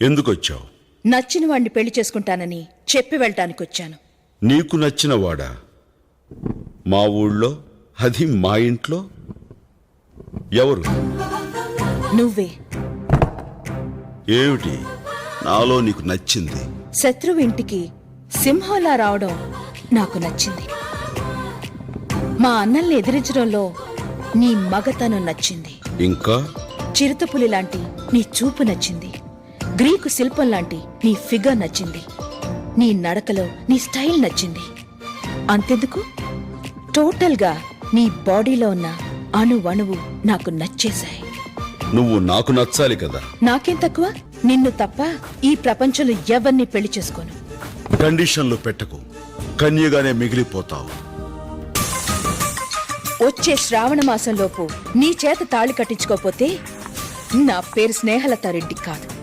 ఎందుకొచ్చావు? నచ్చిన వాణ్ణి పెళ్లి చేసుకుంటానని చెప్పి వెళ్ళటానికి వచ్చాను. నీకు నచ్చిన వాడా? మా ఊళ్ళో, అది మా ఇంట్లో? ఎవరు? నువ్వే. ఏమిటి నాలో నీకు నచ్చింది? శత్రువు ఇంటికి సింహంలా రావడం నాకు నచ్చింది. మా అన్నల్ని ఎదిరించడంలో నీ మగతనం నచ్చింది. ఇంకా? చిరుతపులి లాంటి నీ చూపు నచ్చింది. గ్రీకు శిల్పం లాంటి నీ ఫిగర్ నచ్చింది. నీ నడకలో నీ స్టైల్ నచ్చింది. అంతెందుకు, టోటల్గా నీ బాడీలో ఉన్న అణువణువు నాకు నచ్చేశాయి. నువ్వు నాకు నచ్చాలి కదా. నాకేం తక్కువ? నిన్ను తప్ప ఈ ప్రపంచంలో ఎవరిని పెళ్లి చేసుకోను. కండిషన్లు పెట్టకు, కన్యగానే మిగిలిపోతావు. వచ్చే శ్రావణ మాసంలోపు నీ చేత తాళి కట్టించుకోపోతే నా పేరు స్నేహలతారెడ్డి కాదు.